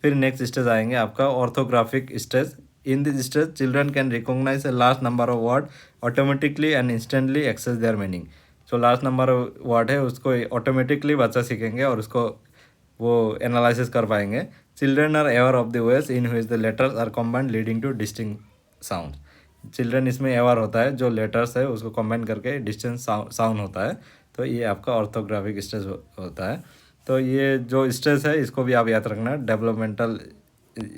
फिर नेक्स्ट स्टेज आएंगे आपका orthographic stage. In this stage children can recognise a large number of word automatically and instantly access their meaning. जो लार्ज नंबर वर्ड है उसको ऑटोमेटिकली बच्चा सीखेंगे और उसको वो एनालिसिस कर पाएंगे। Children are aware of the ways in which the letters are combined leading to distinct sound. Children इसमें अवेयर होता है, जो लेटर्स है उसको कम्बाइन करके डिस्टिंक्ट साउंड होता है। तो ये आपका ऑर्थोग्राफिक स्टेज होता है। तो ये जो स्टेज है इसको भी आप याद रखना, डेवलपमेंटल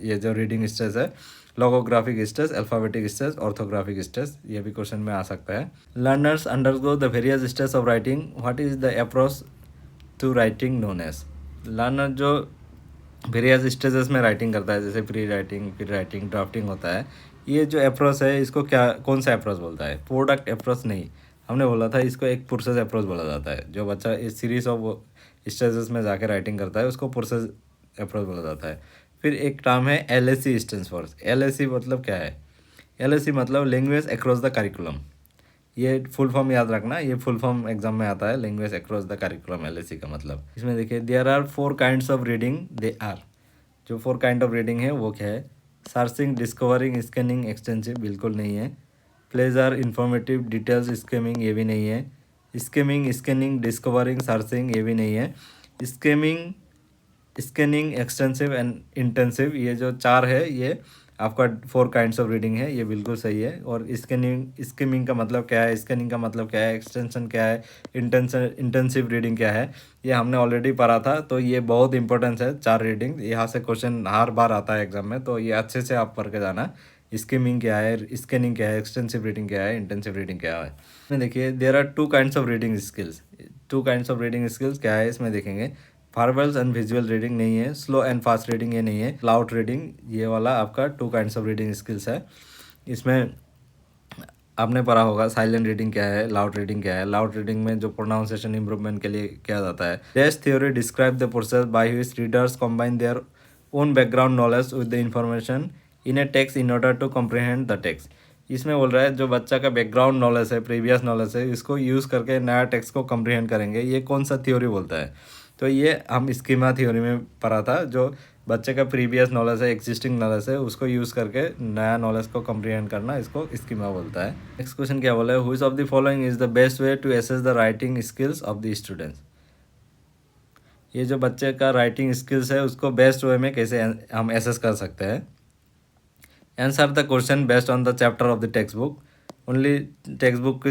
ये जो रीडिंग स्टेज है, logographic stage, alphabetic stage, orthographic stage, ये भी क्वेश्चन में आ सकता है। Learners undergo the various stage of writing, what is the approach to writing known as. Learner जो वेरियस स्टेजेस में राइटिंग करता है, जैसे प्री राइटिंग, फिर राइटिंग, ड्राफ्टिंग होता है, ये जो अप्रोच है इसको क्या कौन सा अप्रोच बोलता है? प्रोडक्ट अप्रोच नहीं, हमने बोला था इसको एक प्रोसेस अप्रोच बोला जाता है। जो बच्चा इस सीरीज ऑफ स्टेजेस में जाकर राइटिंग करता है उसको प्रोसेस अप्रोच बोला जाता है। फिर एक टर्म है LAC स्टैंड्स फॉर। LAC मतलब क्या है? LAC मतलब लैंग्वेज अक्रॉस द करिकुलम। ये फुल फॉर्म याद रखना, ये फुल फॉर्म एग्जाम में आता है, language across the curriculum, LAC का मतलब। इसमें देखिए there are 4 kinds of reading, they are, जो 4 काइंड ऑफ रीडिंग है वो क्या है? सर्चिंग, डिस्कवरिंग, स्कैनिंग, एक्सटेंसिव, बिल्कुल नहीं है। प्लेजर, इंफॉर्मेटिव, डिटेल्स, स्कैमिंग, ये भी नहीं है। स्कैमिंग, स्कैनिंग, डिस्कवरिंग, सर्चिंग, ये भी नहीं है। Scamming, scanning, extensive and intensive, ये जो 4 है ये आपका 4 काइंड्स ऑफ रीडिंग है, ये बिल्कुल सही है। और स्किमिंग का मतलब क्या है, स्कैनिंग का मतलब क्या है, एक्सटेंशन क्या है, इंटेंसिव रीडिंग क्या है, ये हमने ऑलरेडी पढ़ा था। तो ये बहुत इंपॉर्टेंट है 4 रीडिंग, यहाँ से क्वेश्चन हर बार आता है एग्जाम में, तो ये अच्छे से आप पढ़ के जाना। स्किमिंग क्या है, स्कैनिंग क्या है, एक्सटेंसिव रीडिंग क्या है, इंटेंसिव रीडिंग क्या है। इसमें देखिए there are 2 kinds of reading skills. 2 kinds of reading skills क्या है इसमें देखेंगे। फार्बल्स एंड विजुअल रीडिंग नहीं है, स्लो एंड फास्ट रीडिंग ये नहीं है, लाउड रीडिंग, ये वाला आपका 2 काइंड्स ऑफ रीडिंग स्किल्स है। इसमें आपने पढ़ा होगा साइलेंट रीडिंग क्या है, लाउड रीडिंग क्या है। लाउड रीडिंग में जो प्रोनाउंसिएशन इंप्रूवमेंट के लिए किया जाता है। This theory describe the process by which readers combine their own background knowledge with the information in a text in order to comprehend the text. इसमें बोल रहा है जो बच्चा का बैकग्राउंड नॉलेज है, प्रीवियस नॉलेज है, इसको यूज़ करके नया टेक्स्ट को कॉम्प्रिहेंड करेंगे। ये कौन सा थ्योरी बोलता है? तो ये हम स्कीमा थ्योरी में पढ़ा था। जो बच्चे का प्रीवियस नॉलेज है, एग्जिस्टिंग नॉलेज है, उसको यूज़ करके नया नॉलेज को कॉम्प्रिहेंड करना, इसको स्कीमा बोलता है। नेक्स्ट क्वेश्चन क्या बोला है? Which of the following is the best way to assess the writing skills of the students. ये जो बच्चे का राइटिंग स्किल्स है उसको बेस्ट वे में कैसे हम एसेस कर सकते हैं? Answer the question based on the chapter of the text book. Only text book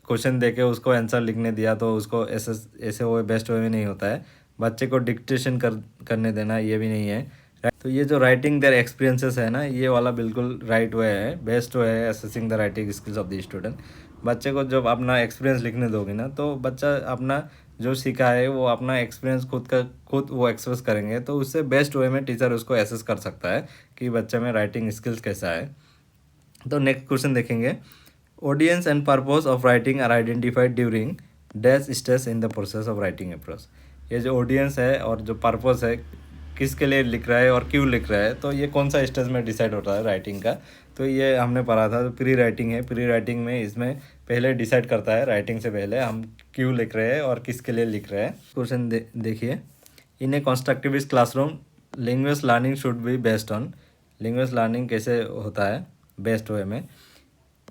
question देके उसको आंसर लिखने दिया तो उसको ऐसे ऐसे वो बेस्ट वे में नहीं होता है। बच्चे को डिक्टेशन करने देना ये भी नहीं है। तो ये जो राइटिंग देयर एक्सपीरियंसेस है ना, ये वाला बिल्कुल राइट वे है, बेस्ट वे है assessing the writing skills of the student. बच्चे को जब अपना एक्सपीरियंस लिखने दोगे ना, तो बच्चा अपना जो सीखा है वो अपना एक्सपीरियंस खुद वो एक्सप्रेस करेंगे, तो उससे बेस्ट वे में टीचर उसको एसेस कर सकता है कि बच्चे में राइटिंग स्किल्स कैसा है। तो नेक्स्ट क्वेश्चन देखेंगे, audience and purpose of writing are identified during dash stage in the process of writing approach. ये जो ऑडियंस है और जो पर्पस है, किसके लिए लिख रहा है और क्यों लिख रहा है, तो ये कौन सा स्टेज में डिसाइड होता है राइटिंग का, तो ये हमने पढ़ा था। तो प्री राइटिंग है, प्री राइटिंग में इसमें पहले डिसाइड करता है राइटिंग से पहले हम क्यों लिख रहे हैं और किसके लिए लिख रहे हैं। क्वेश्चन देखिए, in a constructivist classroom language learning should be based on. Language learning कैसे होता है बेस्ट वे में,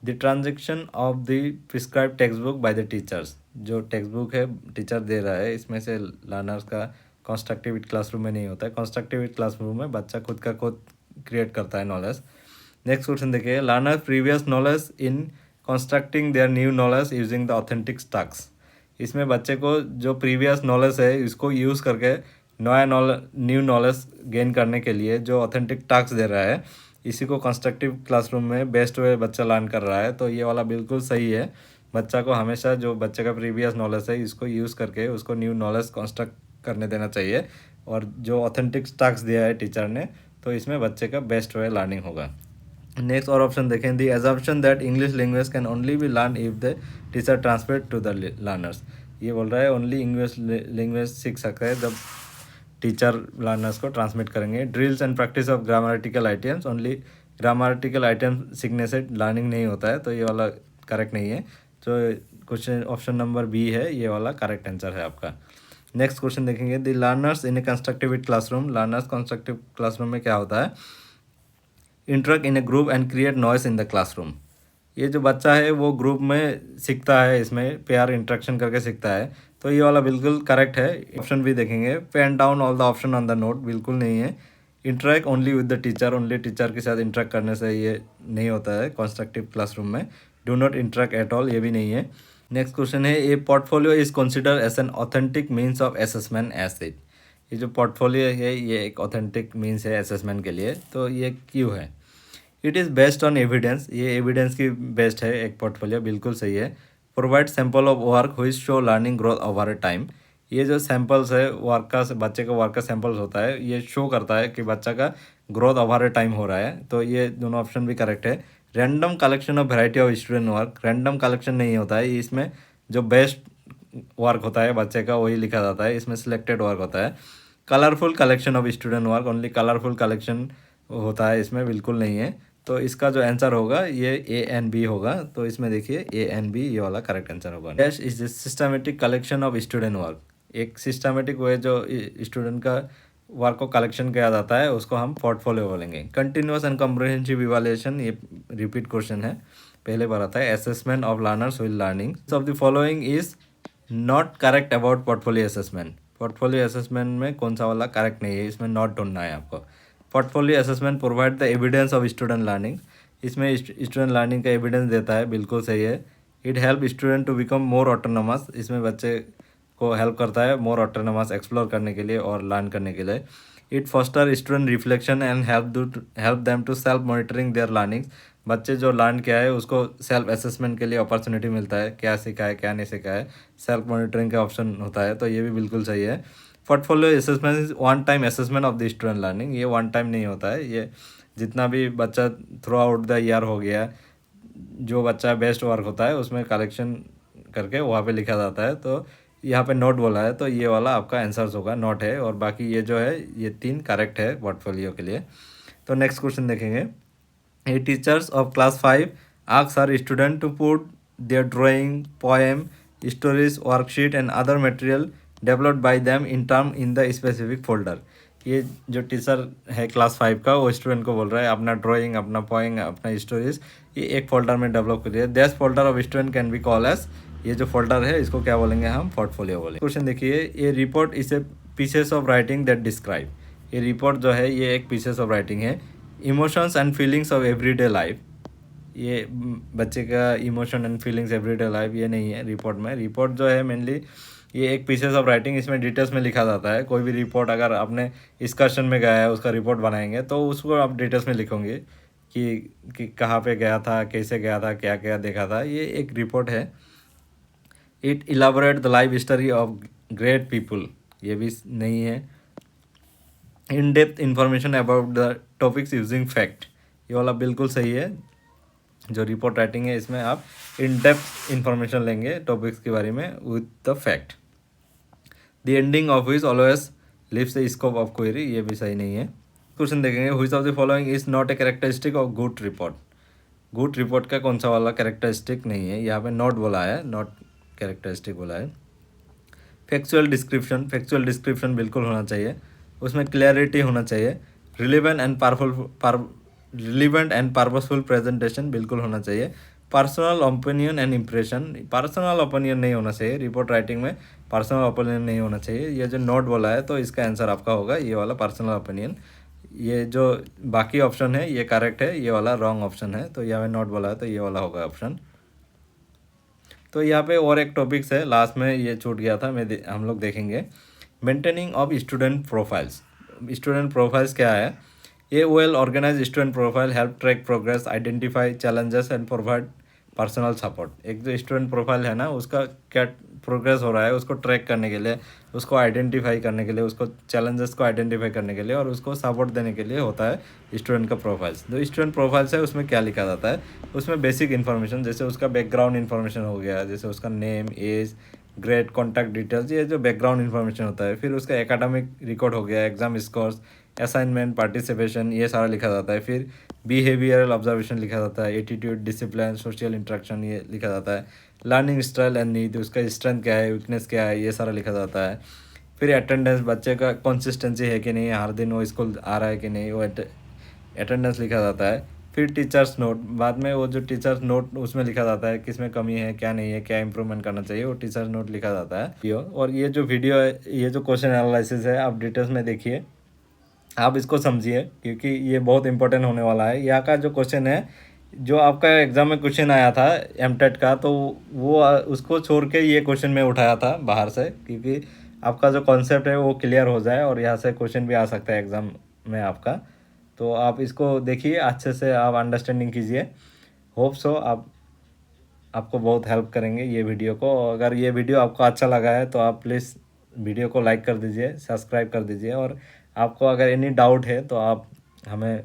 the transaction of the prescribe text book by the teachers. जो टेक्स्ट बुक है टीचर दे रहा है, इसमें से लर्नर्स का कंस्ट्रक्टिव क्लासरूम में नहीं होता है। कंस्ट्रक्टिव क्लासरूम में बच्चा खुद का खुद क्रिएट करता है नॉलेज। नेक्स्ट क्वेश्चन देखिए, learner previous knowledge in constructing their new knowledge using the authentic task. इसमें बच्चे को जो प्रीवियस नॉलेज है इसको यूज़ करके नया न्यू नॉलेज गेन करने के लिए जो ऑथेंटिक टास्क दे रहा है, इसी को कंस्ट्रक्टिव क्लासरूम में बेस्ट वे बच्चा लर्न कर रहा है। तो ये वाला बिल्कुल सही है। बच्चा को हमेशा जो बच्चे का प्रीवियस नॉलेज है इसको यूज़ करके उसको न्यू नॉलेज कंस्ट्रक्ट करने देना चाहिए, और जो ऑथेंटिक टास्क दिया है टीचर ने, तो इसमें बच्चे का बेस्ट वे लर्निंग होगा। नेक्स्ट और ऑप्शन देखें, the assumption that English language can only be learn if the teacher translate to the learners. ये बोल रहा है ओनली इंग्लिश लैंग्वेज सीख सकता है जब टीचर लर्नर्स को ट्रांसमिट करेंगे। Drills and practice of grammatical items, only grammatical item सीखने से लर्निंग नहीं होता है, तो ये वाला करेक्ट नहीं है। तो क्वेश्चन ऑप्शन नंबर बी है, ये वाला करेक्ट आंसर है आपका। नेक्स्ट क्वेश्चन देखेंगे, the learners in A constructive classroom. Learners constructive classroom में क्या होता है, interact in A group and create noise in the classroom. ये जो बच्चा है वो ग्रुप में सीखता है, इसमें पेयर इंटरेक्शन करके सीखता है, तो ये वाला बिल्कुल करेक्ट है। ऑप्शन भी देखेंगे, pen down all the option on the note, बिल्कुल नहीं है। Interact only with the teacher, only teacher के साथ इंटरेक्ट करने से ये नहीं होता है कंस्ट्रक्टिव क्लासरूम में। Do not interact at all, ये भी नहीं है। नेक्स्ट क्वेश्चन है, a portfolio is consider as an authentic means of assessment as it. ये जो पोर्टफोलियो है ये एक ऑथेंटिक मीन्स है असेसमेंट के लिए, तो ये क्यों है। It is based on evidence, ये एविडेंस की बेस्ड है एक पोर्टफोलियो, बिल्कुल सही है। Provide sample of work which show learning growth over time. ये जो सैम्पल्स है वर्क का, बच्चे का वर्क का सैम्पल्स होता है, ये शो करता है कि बच्चा का ग्रोथ ओवर टाइम हो रहा है, तो ये दोनों ऑप्शन भी करेक्ट है। Random collection of variety of student work, random collection नहीं होता है, इसमें जो बेस्ट वर्क होता है बच्चे का वही लिखा जाता है, इसमें सिलेक्टेड वर्क होता है। Colourful collection of student work, only colourful collection होता है, इसमें बिल्कुल नहीं है। तो इसका जो आंसर होगा ये ए एंड बी होगा, तो इसमें देखिए ए एंड बी ये वाला करेक्ट आंसर होगा। Dash is the systematic collection of student work. एक सिस्टमेटिक वे जो स्टूडेंट का वर्क को कलेक्शन किया जाता है उसको हम पोर्टफोलियो बोलेंगे। कंटिन्यूअस एंड कॉम्प्रिहेंसिव इवैल्यूएशन, ये रिपीट क्वेश्चन है, पहले बार आता है। Assessment of learners with learning of the following is not correct about portfolio assessment. Portfolio assessment में कौन सा वाला करेक्ट नहीं है, इसमें नॉट ढूंढना है आपको। Portfolio assessment provide the evidence of student learning, इसमें स्टूडेंट लर्निंग का एविडेंस देता है, बिल्कुल सही है। It help student to become more autonomous, इसमें बच्चे को हेल्प करता है मोर ऑटोनोमस एक्सप्लोर करने के लिए और लर्न करने के लिए। It foster student reflection and help them to self monitoring their learning, बच्चे जो लर्न किया है उसको सेल्फ असेसमेंट के लिए अपॉर्चुनिटी मिलता है, क्या सीखा है क्या नहीं सीखा है, सेल्फ मॉनिटरिंग का ऑप्शन होता है, तो ये भी बिल्कुल सही है। Portfolio assessment is one time assessment of the student learning, ये वन टाइम नहीं होता है, ये जितना भी बच्चा थ्रू आउट द ईयर हो गया, जो बच्चा बेस्ट वर्क होता है उसमें कलेक्शन करके वहाँ पे लिखा जाता है, तो यहाँ पे नोट बोला है, तो ये वाला आपका आंसर्स होगा, नोट है, और बाकी ये जो है ये 3 करेक्ट है पोर्टफोलियो के लिए। तो नेक्स्ट क्वेश्चन देखेंगे, a teachers of class 5 ask her student to put their drawing, poem, stories, worksheet and other material developed by them in term in the specific folder. ये जो टीचर है क्लास 5 का वो स्टूडेंट को बोल रहा है अपना ड्राइंग, अपना पोइंग, अपना स्टोरीज ये एक फोल्डर में डेवलप करिए। That folder of student can be call as, ये जो फोल्डर है इसको क्या बोलेंगे हम, पोर्टफोलियो बोलेंगे। क्वेश्चन देखिए, ये report is a pieces of writing that describe. ये रिपोर्ट जो है ये एक पीसेस ऑफ राइटिंग है। Emotions and feelings of everyday life, ये बच्चे का emotion and feelings everyday life ये नहीं है रिपोर्ट में। रिपोर्ट जो है मेनली ये एक पीसेस ऑफ राइटिंग, इसमें डिटेल्स में लिखा जाता है। कोई भी रिपोर्ट अगर आपने एक्सकर्शन में गया है उसका रिपोर्ट बनाएंगे तो उसको आप डिटेल्स में लिखोगे कि कहाँ पे गया था, कैसे गया था, क्या क्या देखा था। ये एक रिपोर्ट है। It elaborate the life history of great people, ये भी नहीं है। इन depth information about the topics using fact, ये वाला बिल्कुल सही है। जो रिपोर्ट राइटिंग है इसमें आप इन डेप्थ इंफॉर्मेशन लेंगे टॉपिक्स के बारे में with the fact. The ending of which always leaves the scope of query, ये भी सही नहीं है। क्वेश्चन देखेंगे, which of the following is not a characteristic of good report. Good report का कौन सा वाला कैरेक्टरिस्टिक नहीं है, यहाँ पे नॉट बोला है, नॉट कैरेक्टरिस्टिक बोला है। फैक्चुअल डिस्क्रिप्शन, फैक्चुअल डिस्क्रिप्शन बिल्कुल होना चाहिए, उसमें क्लैरिटी होना चाहिए। रिलेवेंट एंड पर्पसफुल प्रेजेंटेशन बिल्कुल होना चाहिए। Personal opinion and impression, personal opinion नहीं होना चाहिए रिपोर्ट राइटिंग में, पर्सनल ओपिनियन नहीं होना चाहिए। ये जो नोट बोला है तो इसका आंसर आपका होगा ये वाला पर्सनल ओपिनियन। ये जो बाकी ऑप्शन है ये करेक्ट है, ये वाला रॉन्ग ऑप्शन है, तो यहाँ पे नोट बोला है तो ये वाला होगा ऑप्शन। तो यहाँ पे और एक टॉपिक्स है लास्ट में, ये छूट गया था, हम लोग देखेंगे। Maintaining of student profiles. Student profiles क्या है? ये well organise student profile help track progress, identify challenges and provide personal support. एक जो स्टूडेंट प्रोफाइल है ना, उसका क्या प्रोग्रेस हो रहा है उसको ट्रैक करने के लिए, उसको आइडेंटिफाई करने के लिए, उसको चैलेंजेस को आइडेंटिफाई करने के लिए और उसको सपोर्ट देने के लिए होता है स्टूडेंट का प्रोफाइल्स। जो स्टूडेंट प्रोफाइल्स है उसमें क्या लिखा जाता है, उसमें बेसिक इन्फॉर्मेशन जैसे उसका बैकग्राउंड इन्फॉर्मेशन हो गया, जैसे उसका name, age, grade, contact details, ये जो बैकग्राउंड इन्फॉर्मेशन होता है। फिर उसका एकेडमिक रिकॉर्ड हो गया, एग्जाम स्कोर्स, असाइनमेंट, पार्टिसिपेशन, ये सारा लिखा जाता है। फिर बिहेवियरल ऑब्जर्वेशन लिखा जाता है, एटीट्यूड, डिसिप्लिन, सोशल इंटरेक्शन ये लिखा जाता है। लर्निंग स्टाइल एंड नीड, उसका स्ट्रेंथ क्या है, वीकनेस क्या है, ये सारा लिखा जाता है। फिर अटेंडेंस, बच्चे का कंसिस्टेंसी है कि नहीं, हर दिन वो स्कूल आ रहा है कि नहीं, वो अटेंडेंस लिखा जाता है। फिर टीचर्स नोट, बाद में वो जो टीचर्स नोट उसमें लिखा जाता है किस में कमी है, क्या नहीं है, क्या इंप्रूवमेंट करना चाहिए, वो टीचर्स नोट लिखा जाता है। और ये जो वीडियो है, ये जो क्वेश्चन एनालिसिस है, आप डिटेल्स में देखिए, आप इसको समझिए क्योंकि ये बहुत इंपॉर्टेंट होने वाला है। यहाँ का जो क्वेश्चन है, जो आपका एग्ज़ाम में क्वेश्चन आया था एमटेट का, तो वो उसको छोड़ के ये क्वेश्चन में उठाया था बाहर से, क्योंकि आपका जो कॉन्सेप्ट है वो क्लियर हो जाए और यहाँ से क्वेश्चन भी आ सकता है एग्ज़ाम में आपका। तो आप इसको देखिए अच्छे से, आप अंडरस्टैंडिंग कीजिए। होप सो आपको बहुत हेल्प करेंगे ये वीडियो को। अगर ये वीडियो आपको अच्छा लगा है तो आप प्लीज़ वीडियो को लाइक कर दीजिए, सब्सक्राइब कर दीजिए। और आपको अगर एनी डाउट है तो आप हमें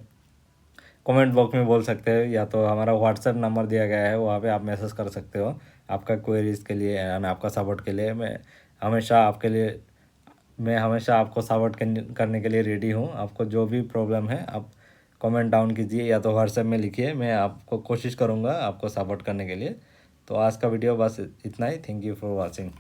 कमेंट बॉक्स में बोल सकते हो, या तो हमारा व्हाट्सएप नंबर दिया गया है वहाँ पे आप मैसेज कर सकते हो आपका क्वेरीज़ के लिए एंड आपका सपोर्ट के लिए। मैं हमेशा आपको सपोर्ट करने के लिए रेडी हूँ। आपको जो भी प्रॉब्लम है आप कमेंट डाउन कीजिए या तो व्हाट्सएप में लिखिए, मैं आपको कोशिश करूँगा आपको सपोर्ट करने के लिए। तो आज का वीडियो बस इतना ही। Thank you for watching.